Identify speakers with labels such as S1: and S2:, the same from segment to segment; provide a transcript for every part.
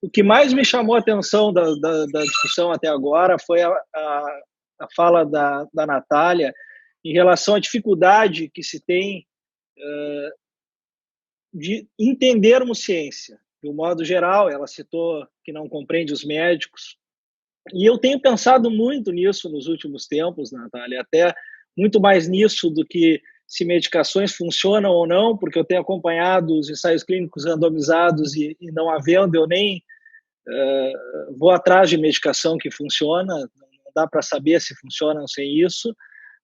S1: o que mais me chamou a atenção da discussão até agora foi a fala da Natália em relação à dificuldade que se tem de entendermos ciência. De um modo geral, ela citou que não compreende os médicos. E eu tenho pensado muito nisso nos últimos tempos, Natália, até muito mais nisso do que se medicações funcionam ou não, porque eu tenho acompanhado os ensaios clínicos randomizados e não havendo, eu nem vou atrás de medicação que funciona, não dá para saber se funcionam sem isso.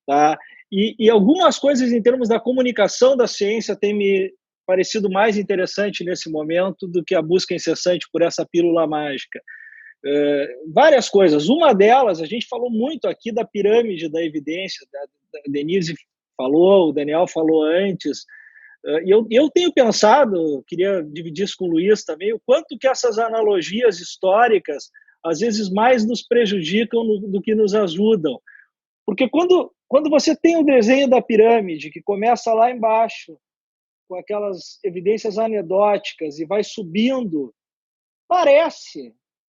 S1: Tá? E algumas coisas em termos da comunicação da ciência têm me parecido mais interessante nesse momento do que a busca incessante por essa pílula mágica. Várias coisas. Uma delas, a gente falou muito aqui da pirâmide da evidência, a Denise falou, o Daniel falou antes, e eu tenho pensado, queria dividir isso com o Luiz também, o quanto que essas analogias históricas às vezes mais nos prejudicam do que nos ajudam. Porque quando você tem o desenho da pirâmide, que começa lá embaixo, com aquelas evidências anedóticas e vai subindo,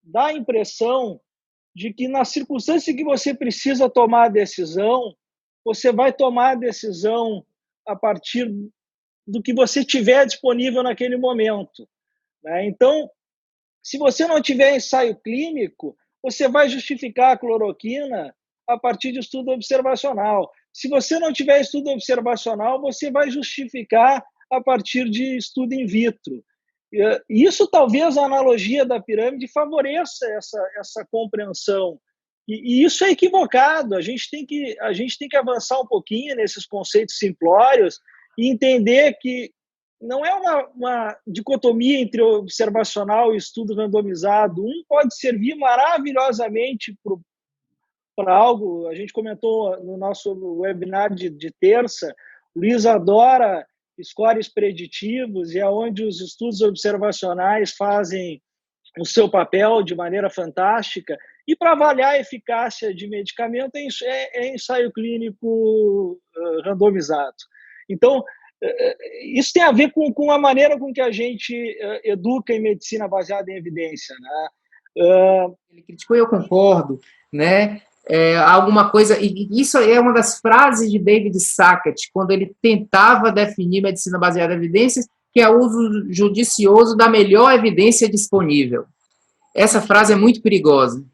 S1: dá a impressão de que na circunstância que você precisa tomar a decisão, você vai tomar a decisão a partir do que você tiver disponível naquele momento. Né? Então, se você não tiver ensaio clínico, você vai justificar a cloroquina a partir de estudo observacional. Se você não tiver estudo observacional, você vai justificar a partir de estudo in vitro. Isso talvez a analogia da pirâmide favoreça essa compreensão. E isso é equivocado. A gente tem que avançar um pouquinho nesses conceitos simplórios e entender que não é uma dicotomia entre observacional e estudo randomizado. Um pode servir maravilhosamente para algo. A gente comentou no nosso webinar de terça, o Luiz adora scores preditivos e é onde os estudos observacionais fazem o seu papel de maneira fantástica. E para avaliar a eficácia de medicamento é ensaio clínico randomizado. Então, isso tem a ver com a maneira com que a gente educa em medicina baseada em evidência. Né?
S2: Ele criticou e eu concordo, né? Alguma coisa, e isso é uma das frases de David Sackett, quando ele tentava definir medicina baseada em evidências, que é o uso judicioso da melhor evidência disponível. Essa frase é muito perigosa,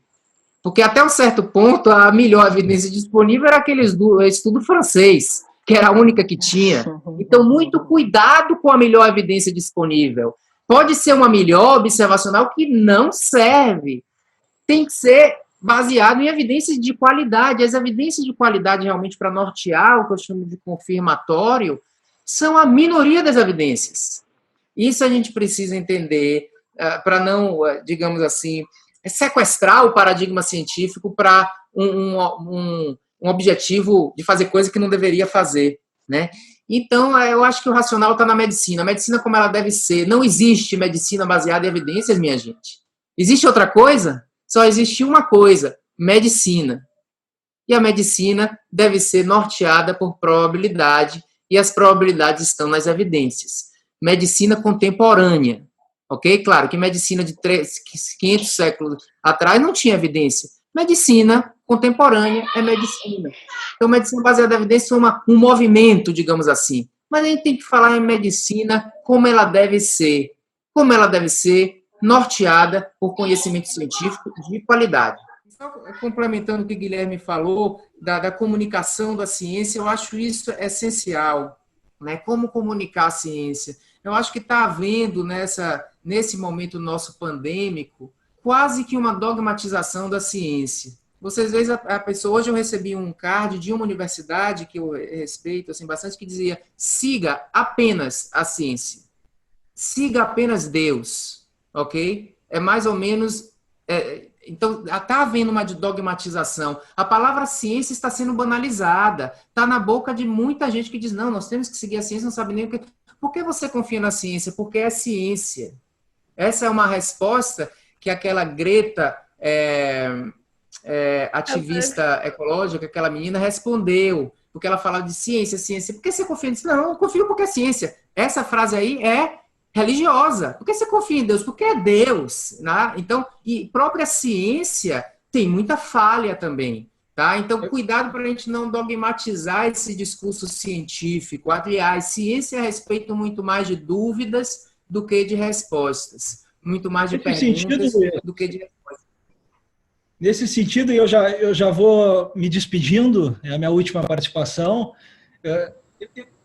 S2: porque até um certo ponto a melhor evidência disponível era aquele estudo francês, que era a única que tinha. Então, muito cuidado com a melhor evidência disponível. Pode ser uma melhor observacional que não serve. Tem que ser baseado em evidências de qualidade. As evidências de qualidade, realmente, para nortear o que eu chamo de confirmatório, são a minoria das evidências. Isso a gente precisa entender para não, digamos assim, sequestrar o paradigma científico para um objetivo de fazer coisa que não deveria fazer, né? Então, eu acho que o racional está na medicina. A medicina como ela deve ser. Não existe medicina baseada em evidências, minha gente. Existe outra coisa? Só existe uma coisa, medicina. E a medicina deve ser norteada por probabilidade, e as probabilidades estão nas evidências. Medicina contemporânea, ok? Claro que medicina de 500 séculos atrás não tinha evidência. Medicina contemporânea é medicina. Então, medicina baseada em evidência é um movimento, digamos assim. Mas a gente tem que falar em medicina como ela deve ser. Como ela deve ser norteada por conhecimento científico de qualidade. Só complementando o que o Guilherme falou, da comunicação da ciência, eu acho isso essencial. Né? Como comunicar a ciência? Eu acho que está havendo, nesse momento nosso pandêmico, quase que uma dogmatização da ciência. Vocês veem a pessoa... Hoje eu recebi um card de uma universidade que eu respeito assim, bastante, que dizia: siga apenas a ciência. Siga apenas Deus. Ok? É mais ou menos... Então, está havendo uma dogmatização. A palavra ciência está sendo banalizada. Está na boca de muita gente que diz: não, nós temos que seguir a ciência, não sabe nem o que... Por que você confia na ciência? Porque é ciência. Essa é uma resposta que aquela Greta, ativista ecológica, aquela menina, respondeu. Porque ela fala de ciência, ciência. Por que você confia nisso? Não, eu confio porque é ciência. Essa frase aí é religiosa. Por que você confia em Deus? Porque é Deus, né? Então, e própria ciência tem muita falha também, tá? Então, cuidado para a gente não dogmatizar esse discurso científico. Aliás, ciência é a respeito muito mais de dúvidas do que de respostas. Muito mais de perguntas do que de respostas.
S1: Nesse sentido, eu já vou me despedindo, é a minha última participação.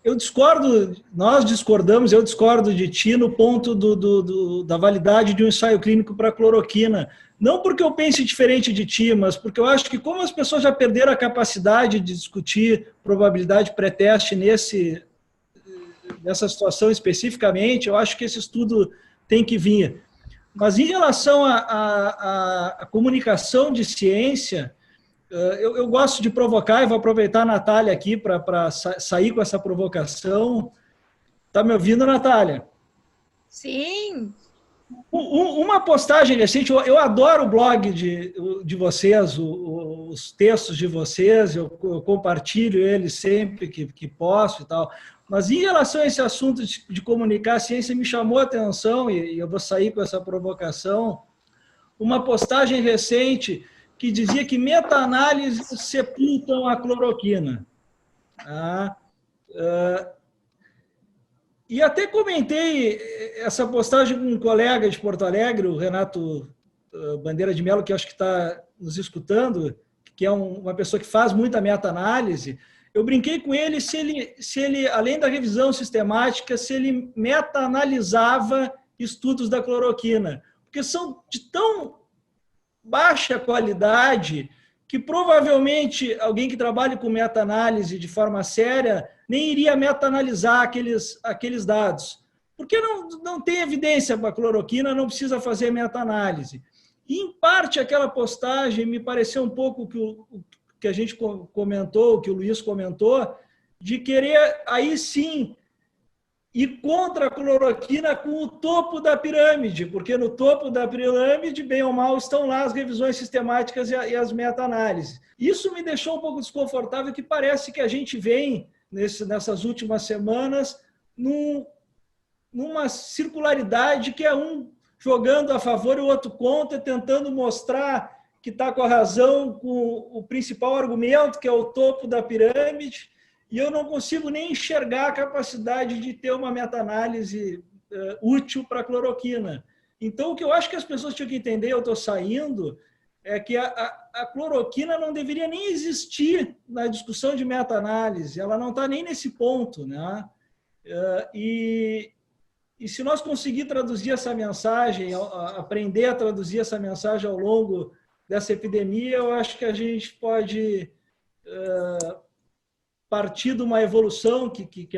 S1: Eu discordo, nós discordamos, eu discordo de ti no ponto da validade de um ensaio clínico para cloroquina. Não porque eu pense diferente de ti, mas porque eu acho que como as pessoas já perderam a capacidade de discutir probabilidade pré-teste nessa situação especificamente, eu acho que esse estudo tem que vir. Mas em relação à comunicação de ciência, eu gosto de provocar, e vou aproveitar a Natália aqui para sair com essa provocação. Está me ouvindo, Natália?
S3: Sim.
S1: Uma postagem recente, eu adoro o blog de vocês, os textos de vocês, eu compartilho eles sempre que posso e tal. Mas em relação a esse assunto de comunicar a ciência, me chamou a atenção, e eu vou sair com essa provocação, uma postagem recente que dizia que meta-análises sepultam a cloroquina. E até comentei essa postagem com um colega de Porto Alegre, o Renato Bandeira de Mello, que acho que está nos escutando, que é uma pessoa que faz muita meta-análise. Eu brinquei com ele se ele, além da revisão sistemática, se ele meta-analisava estudos da cloroquina, porque são de tão baixa qualidade que provavelmente alguém que trabalha com meta-análise de forma séria nem iria meta-analisar aqueles dados. Porque não tem evidência para a cloroquina, não precisa fazer meta-análise. E, em parte, aquela postagem me pareceu um pouco que a gente comentou, que o Luiz comentou, de querer, aí sim, ir contra a cloroquina com o topo da pirâmide, porque no topo da pirâmide, bem ou mal, estão lá as revisões sistemáticas e as meta-análises. Isso me deixou um pouco desconfortável, que parece que a gente vem, nessas últimas semanas, numa circularidade que é um jogando a favor e o outro contra, tentando mostrar que está com a razão com o principal argumento, que é o topo da pirâmide, e eu não consigo nem enxergar a capacidade de ter uma meta-análise útil para a cloroquina. Então, o que eu acho que as pessoas tinham que entender, eu estou saindo, é que a cloroquina não deveria nem existir na discussão de meta-análise, ela não está nem nesse ponto, né? E se nós conseguir traduzir essa mensagem, aprender a traduzir essa mensagem ao longo dessa epidemia, eu acho que a gente pode partir de uma evolução que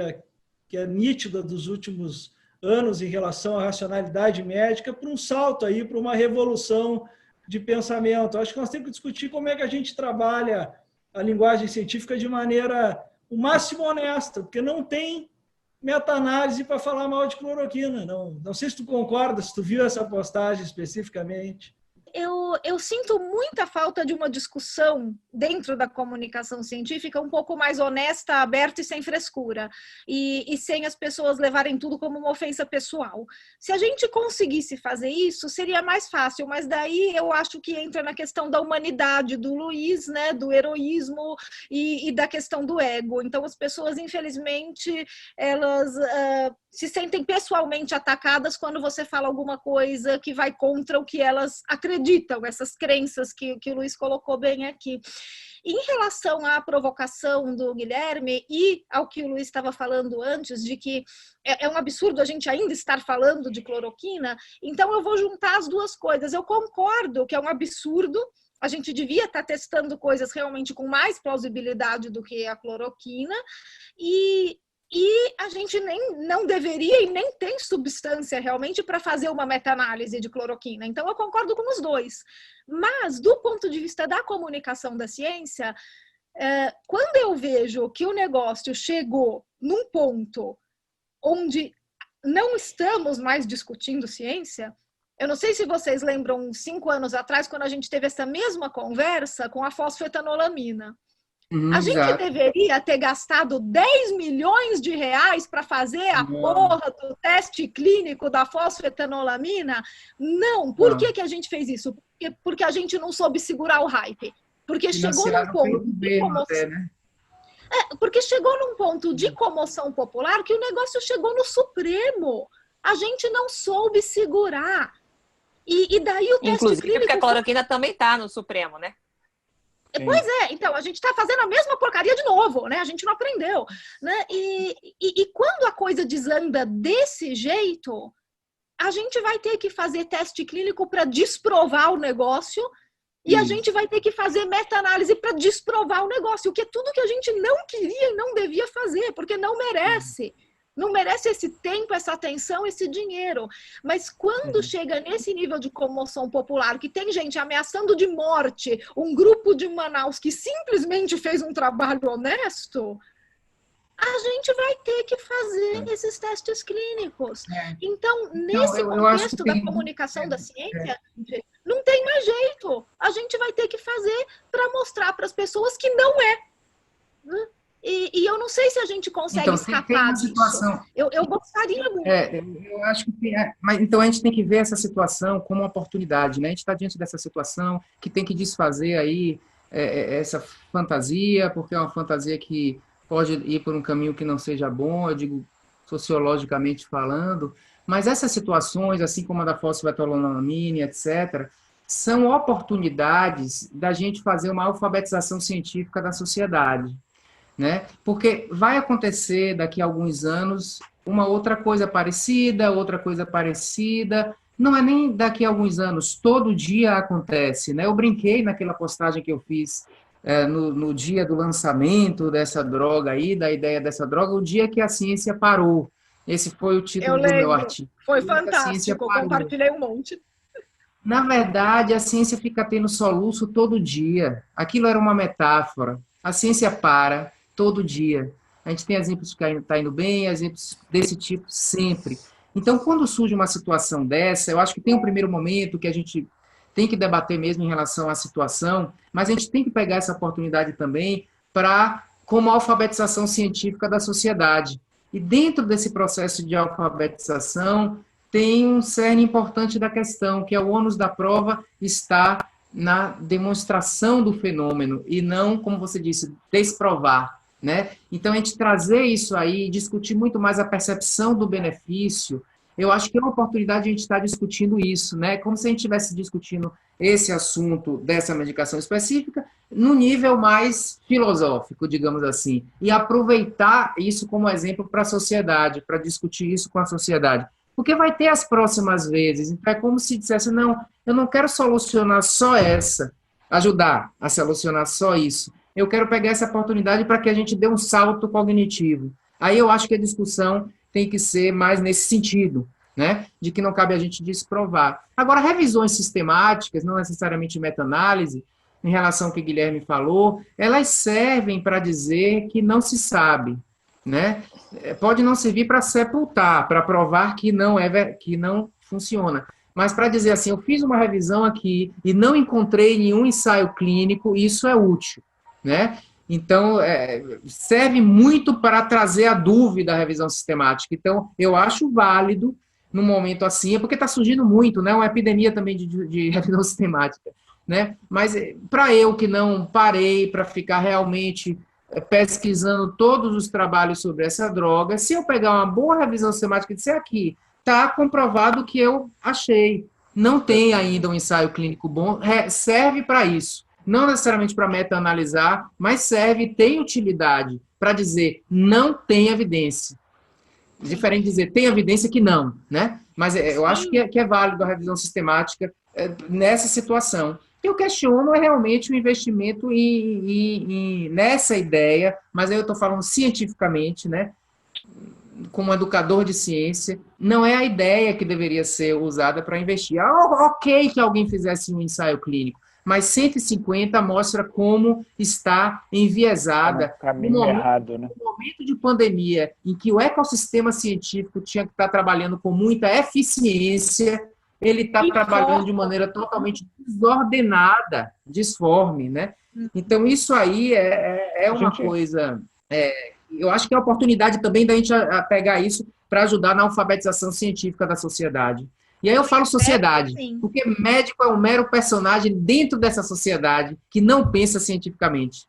S1: é nítida dos últimos anos em relação à racionalidade médica para um salto aí, para uma revolução de pensamento. Acho que nós temos que discutir como é que a gente trabalha a linguagem científica de maneira o máximo honesta, porque não tem meta-análise para falar mal de cloroquina. Não sei se tu concorda, se tu viu essa postagem especificamente.
S3: Eu sinto muita falta de uma discussão dentro da comunicação científica um pouco mais honesta, aberta e sem frescura, e sem as pessoas levarem tudo como uma ofensa pessoal. Se a gente conseguisse fazer isso, seria mais fácil, mas daí eu acho que entra na questão da humanidade do Luiz, né, do heroísmo e da questão do ego. Então, as pessoas, infelizmente, elas se sentem pessoalmente atacadas quando você fala alguma coisa que vai contra o que elas acreditam, essas crenças que o Luiz colocou bem aqui. Em relação à provocação do Guilherme e ao que o Luiz estava falando antes, de que é um absurdo a gente ainda estar falando de cloroquina, então eu vou juntar as duas coisas. Eu concordo que é um absurdo, a gente devia estar testando coisas realmente com mais plausibilidade do que a cloroquina, e a gente não deveria e nem tem substância realmente para fazer uma meta-análise de cloroquina. Então, eu concordo com os dois. Mas, do ponto de vista da comunicação da ciência, quando eu vejo que o negócio chegou num ponto onde não estamos mais discutindo ciência, eu não sei se vocês lembram, 5 anos atrás, quando a gente teve essa mesma conversa com a fosfetanolamina. A gente
S2: Exato.
S3: deveria ter gastado 10 milhões de reais para fazer a porra do teste clínico da fosfetanolamina? Não. Por que a gente fez isso? Porque a gente não soube segurar o hype. Porque chegou num ponto de comoção, né? Porque chegou num ponto de comoção popular que o negócio chegou no Supremo. A gente não soube segurar. E daí o teste
S4: Inclusive,
S3: clínico...
S4: porque a cloroquina também está no Supremo, né?
S3: Pois é, então, a gente está fazendo a mesma porcaria de novo, né? A gente não aprendeu, né? E quando a coisa desanda desse jeito, a gente vai ter que fazer teste clínico para desprovar o negócio e a gente vai ter que fazer meta-análise para desprovar o negócio, o que é tudo que a gente não queria e não devia fazer, porque não merece. Não merece esse tempo, essa atenção, esse dinheiro. Mas quando chega nesse nível de comoção popular, que tem gente ameaçando de morte, um grupo de Manaus que simplesmente fez um trabalho honesto, a gente vai ter que fazer esses testes clínicos. Então, nesse contexto da comunicação da ciência, não tem mais jeito. A gente vai ter que fazer para mostrar para as pessoas que não é. E eu não sei se a gente consegue escapar disso. Eu gostaria muito.
S2: Eu acho que tem, mas então a gente tem que ver essa situação como uma oportunidade, né? A gente está diante dessa situação que tem que desfazer aí essa fantasia, porque é uma fantasia que pode ir por um caminho que não seja bom, eu digo sociologicamente falando, mas essas situações, assim como a da fosfetanolamina, etc., são oportunidades da gente fazer uma alfabetização científica da sociedade. Né? Porque vai acontecer daqui a alguns anos uma outra coisa parecida, não é nem daqui a alguns anos, todo dia acontece, né? Eu brinquei naquela postagem que eu fiz no dia do lançamento dessa droga aí, da ideia dessa droga, o dia que a ciência parou. Esse foi o título do meu artigo.
S3: Foi fantástico, compartilhei um monte.
S2: Na verdade, a ciência fica tendo soluço todo dia. Aquilo era uma metáfora. A ciência para todo dia. A gente tem exemplos que está indo bem, exemplos desse tipo sempre. Então, quando surge uma situação dessa, eu acho que tem um primeiro momento que a gente tem que debater mesmo em relação à situação, mas a gente tem que pegar essa oportunidade também como alfabetização científica da sociedade. E dentro desse processo de alfabetização, tem um cerne importante da questão, que é o ônus da prova está na demonstração do fenômeno e não, como você disse, desprovar. Né? Então, a gente trazer isso aí, discutir muito mais a percepção do benefício, eu acho que é uma oportunidade de a gente estar discutindo isso, né? Como se a gente estivesse discutindo esse assunto dessa medicação específica no nível mais filosófico, digamos assim, e aproveitar isso como exemplo para a sociedade, para discutir isso com a sociedade. Porque vai ter as próximas vezes, então é como se dissesse, não, eu não quero solucionar só ajudar a solucionar só isso. Eu quero pegar essa oportunidade para que a gente dê um salto cognitivo. Aí eu acho que a discussão tem que ser mais nesse sentido, né? De que não cabe a gente desprovar. Agora, revisões sistemáticas, não necessariamente meta-análise, em relação ao que o Guilherme falou, elas servem para dizer que não se sabe, né? Pode não servir para sepultar, para provar que não funciona. Mas para dizer assim, eu fiz uma revisão aqui e não encontrei nenhum ensaio clínico, isso é útil. Né? Então, serve muito para trazer a dúvida à revisão sistemática. Então, eu acho válido, num momento assim, porque está surgindo muito, né? Uma epidemia também de revisão sistemática. Né? Mas, para eu que não parei para ficar realmente pesquisando todos os trabalhos sobre essa droga, se eu pegar uma boa revisão sistemática e disser aqui, está comprovado que eu achei, não tem ainda um ensaio clínico bom, serve para isso. Não necessariamente para meta-analisar, mas tem utilidade para dizer não tem evidência. Diferente de dizer tem evidência que não, né? Mas eu acho que é válido a revisão sistemática nessa situação. Eu questiono realmente o investimento nessa ideia, mas aí eu estou falando cientificamente, né? Como educador de ciência, não é a ideia que deveria ser usada para investir. Ok que alguém fizesse um ensaio clínico, mas 150 mostra como está enviesada
S5: no
S2: momento de pandemia, em que o ecossistema científico tinha que estar trabalhando com muita eficiência. ele está trabalhando de maneira totalmente desordenada, disforme, né? Então, isso aí é uma coisa... eu acho que é a oportunidade também da gente pegar isso para ajudar na alfabetização científica da sociedade. E aí eu falo sociedade, porque médico é um mero personagem dentro dessa sociedade que não pensa cientificamente.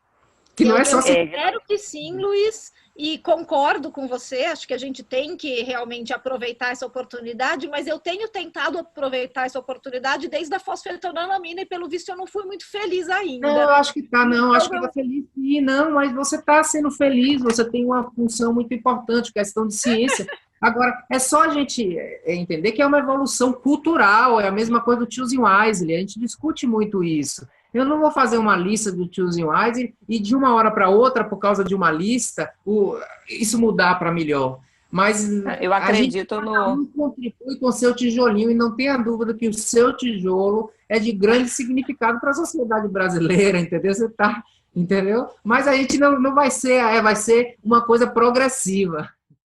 S2: Que não é só...
S3: Eu espero que sim, Luiz, e concordo com você, acho que a gente tem que realmente aproveitar essa oportunidade, mas eu tenho tentado aproveitar essa oportunidade desde a fosfetanolamina e, pelo visto, eu não fui muito feliz ainda.
S2: Não, eu acho que tá, não, acho que tá feliz sim, não, mas você está sendo feliz, você tem uma função muito importante, questão de ciência. Agora, é só a gente entender que é uma evolução cultural, é a mesma coisa do Choosing Wisely, a gente discute muito isso. Eu não vou fazer uma lista do Choosing Wisely e de uma hora para outra, por causa de uma lista, isso mudar para melhor. Mas
S4: eu acredito
S2: cada um contribui com o seu tijolinho e não tenha dúvida que o seu tijolo é de grande significado para a sociedade brasileira, entendeu? Entendeu? Mas a gente não vai ser, vai ser uma coisa progressiva.